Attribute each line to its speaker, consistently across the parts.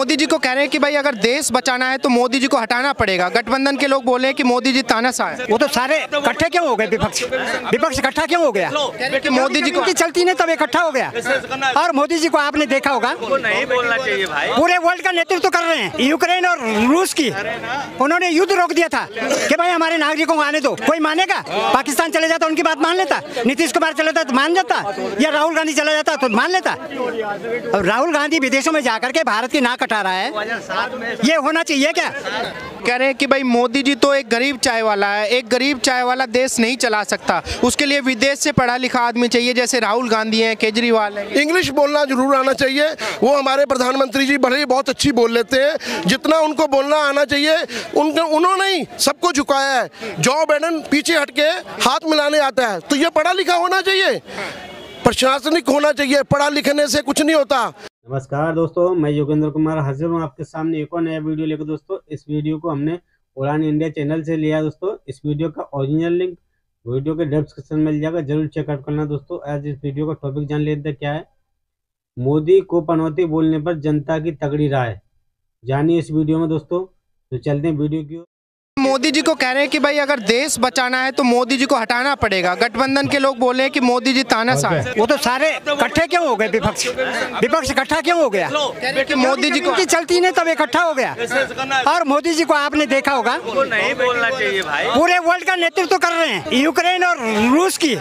Speaker 1: मोदी जी को कह रहे हैं कि भाई अगर देश बचाना है तो मोदी जी को हटाना पड़ेगा। गठबंधन के लोग बोले हैं कि मोदी जी तानाशाह है।
Speaker 2: वो तो सारे इकट्ठे क्यों हो गए? विपक्ष इकट्ठा क्यों हो गया?
Speaker 1: कि मोदी जी को
Speaker 2: चलती नहीं तब इकट्ठा हो गया। और मोदी जी को आपने देखा होगा,
Speaker 3: नहीं बोलना चाहिए भाई।
Speaker 2: पूरे वर्ल्ड का नेतृत्व कर रहे हैं। यूक्रेन और रूस की उन्होंने युद्ध रोक दिया था कि भाई हमारे नागरिकों को आने दो। कोई मानेगा? पाकिस्तान चले जाता उनकी बात मान लेता, नीतीश कुमार चले जाता तो मान जाता, या राहुल गांधी चला जाता तो मान लेता। अब राहुल गांधी विदेशों में जाकर के भारत की नाक कटा रहा है, ये होना चाहिए क्या?
Speaker 1: कह रहे हैं कि भाई मोदी जी तो एक गरीब चाय वाला है, एक गरीब चाय वाला देश नहीं चला सकता, उसके लिए विदेश से पढ़ा लिखा आदमी चाहिए, जैसे राहुल गांधी हैं, केजरीवाल हैं।
Speaker 4: इंग्लिश बोलना जरूर आना चाहिए। वो हमारे प्रधानमंत्री जी भले ही बहुत अच्छी बोल लेते हैं, जितना उनको बोलना आना चाहिए उन्होंने ही सबको झुकाया है। जो बाइडेन पीछे हटके हाथ मिलाने आता है, तो ये पढ़ा लिखा होना चाहिए, प्रशासनिक होना चाहिए। पढ़ा लिखने से कुछ नहीं होता।
Speaker 5: नमस्कार दोस्तों, मैं योगेंद्र कुमार हाजिर हूँ आपके सामने एक और नया वीडियो लेकर। दोस्तों इस वीडियो को हमने उड़ान इंडिया चैनल से लिया। दोस्तों इस वीडियो का ओरिजिनल लिंक वीडियो के डिस्क्रिप्शन में मिल जाएगा, जरूर चेकआउट करना। दोस्तों आज इस वीडियो का टॉपिक जान लेते हैं क्या है। मोदी को पनौती बोलने पर जनता की तगड़ी राय, जानिए इस वीडियो में। दोस्तों तो चलते हैं वीडियो की।
Speaker 1: मोदी जी को कह रहे हैं कि भाई अगर देश बचाना है तो मोदी जी को हटाना पड़ेगा। गठबंधन के लोग बोले हैं कि मोदी जी तानाशाह है।
Speaker 2: वो तो सारे इकट्ठे क्यों हो गए? विपक्ष इकट्ठा क्यों हो गया?
Speaker 1: कि मोदी जी को
Speaker 2: चलती नहीं तब इकट्ठा हो गया। और मोदी जी को आपने देखा होगा,
Speaker 3: नहीं बोलना चाहिए भाई।
Speaker 2: पूरे वर्ल्ड का नेतृत्व कर रहे हैं। यूक्रेन और रूस की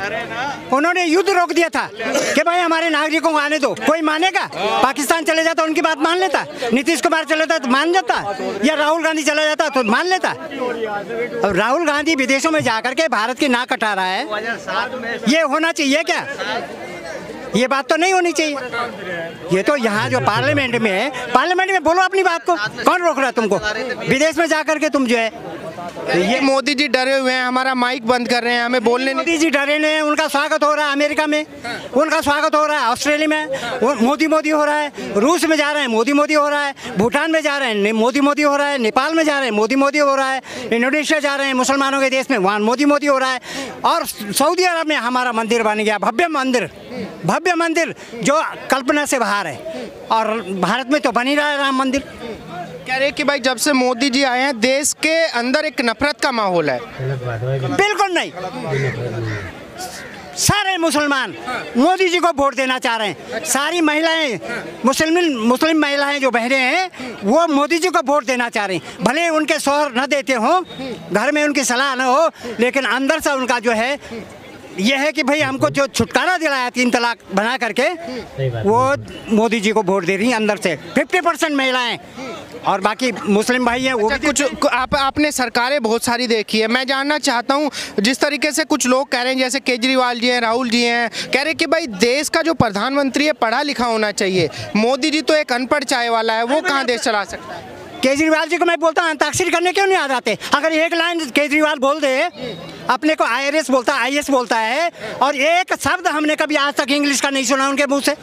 Speaker 2: उन्होंने युद्ध रोक दिया था कि भाई हमारे नागरिकों को आने दो। कोई मानेगा? पाकिस्तान चले जाता उनकी बात मान लेता, नीतीश कुमार चले जाता तो मान जाता, या राहुल गांधी चला जाता तो मान लेता। अब राहुल गांधी विदेशों में जाकर के भारत की नाक कटा रहा है, ये होना चाहिए क्या? ये बात तो नहीं होनी चाहिए। ये तो यहाँ जो पार्लियामेंट में बोलो अपनी बात को, कौन रोक रहा है तुमको? विदेश में जाकर के तुम जो है,
Speaker 1: ये मोदी जी डरे हुए हैं, हमारा माइक बंद कर रहे हैं, हमें बोलने नहीं।
Speaker 2: मोदी जी डरे नहीं, उनका स्वागत हो रहा है अमेरिका में, उनका स्वागत हो रहा है ऑस्ट्रेलिया में, मोदी हो रहा है, रूस में जा रहे हैं मोदी हो रहा है, भूटान में जा रहे हैं मोदी हो रहा है, नेपाल में जा रहे हैं मोदी हो रहा है, इंडोनेशिया जा रहे हैं मुसलमानों के देश में, वहाँ मोदी हो रहा है। और सऊदी अरब में हमारा मंदिर बन गया, भव्य मंदिर जो कल्पना से बाहर है। और भारत में तो बन ही रहा है राम मंदिर।
Speaker 1: कह रहे हैं कि भाई जब से मोदी जी आए हैं देश के अंदर एक नफरत का माहौल है।
Speaker 2: बिल्कुल नहीं, सारे मुसलमान मोदी जी को वोट देना चाह रहे हैं। सारी महिलाएं, मुस्लिम महिलाएं जो बहनें हैं वो मोदी जी को वोट देना चाह रही हैं। भले उनके शौहर न देते हो, घर में उनकी सलाह न हो, लेकिन अंदर से उनका जो है यह है कि भाई हमको जो छुटकारा दिलाया 3 तलाक बना करके, वो मोदी जी को वोट दे रही हैं अंदर से। 50% महिलाएं और बाकी मुस्लिम भाई हैं वो भी।
Speaker 1: कुछ आपने सरकारें बहुत सारी देखी है, मैं जानना चाहता हूँ जिस तरीके से कुछ लोग कह रहे हैं, जैसे केजरीवाल जी हैं, राहुल जी हैं, कह रहे हैं कि भाई देश का जो प्रधानमंत्री है पढ़ा लिखा होना चाहिए। मोदी जी तो एक अनपढ़ चाय वाला है, वो कहाँ देश चला सकता है?
Speaker 2: केजरीवाल जी को मैं बोलता हूँ अंताक्षरी करने क्यों नहीं आ जाते? अगर एक लाइन केजरीवाल बोल दे, अपने को IRS बोलता है, IS बोलता है, और एक शब्द हमने कभी आज तक इंग्लिश का नहीं सुना उनके मुंह से।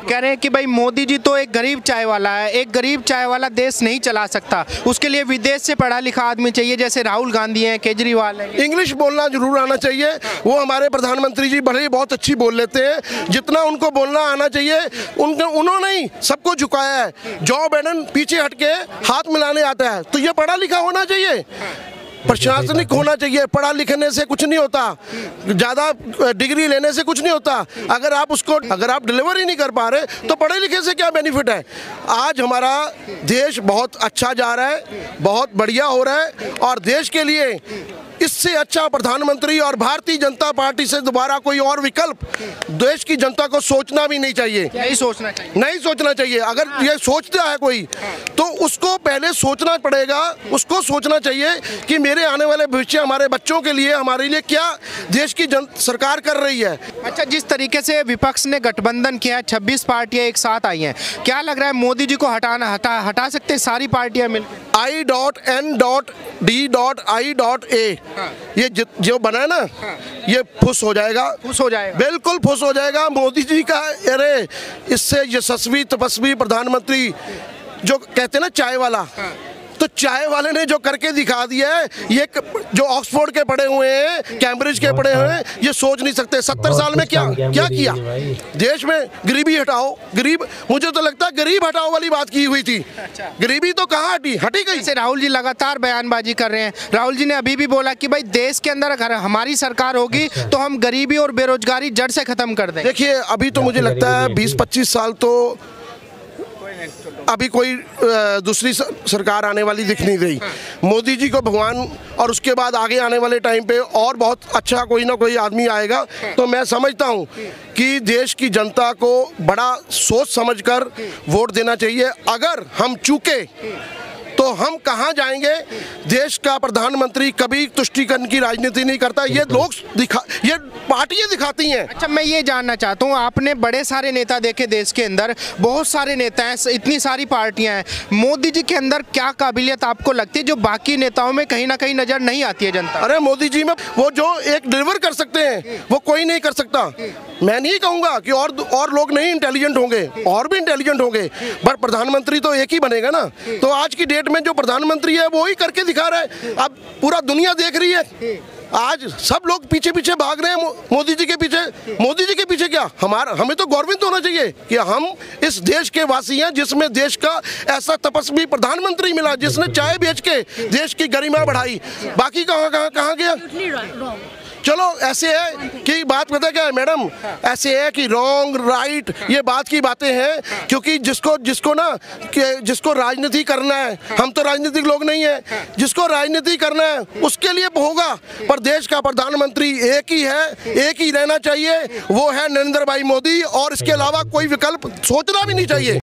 Speaker 1: कह रहे हैं कि भाई मोदी जी तो एक गरीब चाय वाला है, एक गरीब चाय वाला देश नहीं चला सकता, उसके लिए विदेश से पढ़ा लिखा आदमी चाहिए, जैसे राहुल गांधी हैं, केजरीवाल हैं।
Speaker 4: इंग्लिश बोलना जरूर आना चाहिए। वो हमारे प्रधानमंत्री जी भले ही बहुत अच्छी बोल लेते हैं, जितना उनको बोलना आना चाहिए उन्होंने ही सबको झुकाया है। जो बाइडेन पीछे हटके हाथ मिलाने आता है, तो ये पढ़ा लिखा होना चाहिए, प्रशासनिक होना चाहिए। पढ़ा लिखने से कुछ नहीं होता, ज़्यादा डिग्री लेने से कुछ नहीं होता। अगर आप डिलीवर ही नहीं कर पा रहे तो पढ़े लिखे से क्या बेनिफिट है? आज हमारा देश बहुत अच्छा जा रहा है, बहुत बढ़िया हो रहा है, और देश के लिए इससे अच्छा प्रधानमंत्री और भारतीय जनता पार्टी से दोबारा कोई और विकल्प देश की जनता को सोचना भी नहीं चाहिए।
Speaker 1: नहीं सोचना चाहिए। अगर ये सोचता है कोई, तो उसको पहले सोचना पड़ेगा। उसको सोचना चाहिए कि मेरे आने वाले भविष्य, हमारे बच्चों के लिए, हमारे लिए क्या देश की सरकार कर रही है। अच्छा, जिस तरीके से विपक्ष ने गठबंधन किया, 26 पार्टियां एक साथ आई हैं, क्या लग रहा है मोदी जी को हटा सकते हैं सारी पार्टियां मिलकर?
Speaker 4: I.N.D.I.A ये जो बना है ना, ये फुस हो जाएगा, बिल्कुल फुस हो जाएगा। मोदी जी का, अरे इससे यशस्वी तपस्वी प्रधानमंत्री जो कहते हैं ना चाय वाला,
Speaker 1: तो चाय वाले ने जो करके दिखा दिया है, ये जो ऑक्सफोर्ड के पढ़े हुए हैं, कैम्ब्रिज के पढ़े हुए हैं, ये सोच नहीं सकते 70 साल में क्या किया देश में। गरीबी हटाओ, गरीब, मुझे तो लगता है गरीब हटाओ वाली बात की हुई थी। गरीबी तो कहाँ हटी गई।
Speaker 6: से राहुल जी लगातार बयानबाजी कर रहे हैं। राहुल जी ने अभी भी बोला कि भाई देश के अंदर अगर हमारी सरकार होगी तो हम गरीबी और बेरोजगारी जड़ से खत्म कर देंगे।
Speaker 1: देखिए अभी तो मुझे लगता है 20-25 साल तो अभी कोई दूसरी सरकार आने वाली दिख नहीं रही। मोदी जी को भगवान, और उसके बाद आगे आने वाले टाइम पे और बहुत अच्छा कोई ना कोई आदमी आएगा। तो मैं समझता हूँ कि देश की जनता को बड़ा सोच समझकर वोट देना चाहिए। अगर हम चूके तो हम कहाँ जाएंगे। देश का प्रधानमंत्री कभी तुष्टीकरण की राजनीति नहीं करता, ये लोग ये पार्टियां दिखाती हैं।
Speaker 6: अच्छा, मैं ये जानना चाहता हूँ, आपने बड़े सारे नेता देखे देश के अंदर, बहुत सारे नेता हैं, इतनी सारी पार्टियां हैं, मोदी जी के अंदर क्या काबिलियत आपको लगती है जो बाकी नेताओं में कहीं ना कहीं नजर नहीं आती है जनता?
Speaker 1: अरे मोदी जी में वो जो एक डिलीवर कर सकते हैं वो कोई नहीं कर सकता। मैं नहीं कहूँगा कि और लोग नहीं इंटेलिजेंट होंगे, और भी इंटेलिजेंट होंगे, बट प्रधानमंत्री तो एक ही बनेगा ना। तो आज की डेट में जो प्रधानमंत्री है वो ही करके दिखा रहा है। अब पूरा दुनिया देख रही है, आज सब लोग पीछे पीछे भाग रहे हैं मोदी जी के पीछे। मोदी जी के पीछे क्या, हमें तो गौरवित होना चाहिए कि हम इस देश के वासी हैं जिसमें देश का ऐसा तपस्वी प्रधानमंत्री मिला जिसने चाय बेच के देश की गरिमा बढ़ाई। बाकी कहाँ गया। चलो ऐसे है कि बात पता क्या है मैडम, ऐसे है कि रॉन्ग राइट ये बात की बातें हैं, क्योंकि जिसको राजनीति करना है, हम तो राजनीतिक लोग नहीं है, जिसको राजनीति करना है उसके लिए होगा, पर देश का प्रधानमंत्री एक ही है, एक ही रहना चाहिए, वो है नरेंद्र भाई मोदी, और इसके अलावा कोई विकल्प सोचना भी नहीं चाहिए।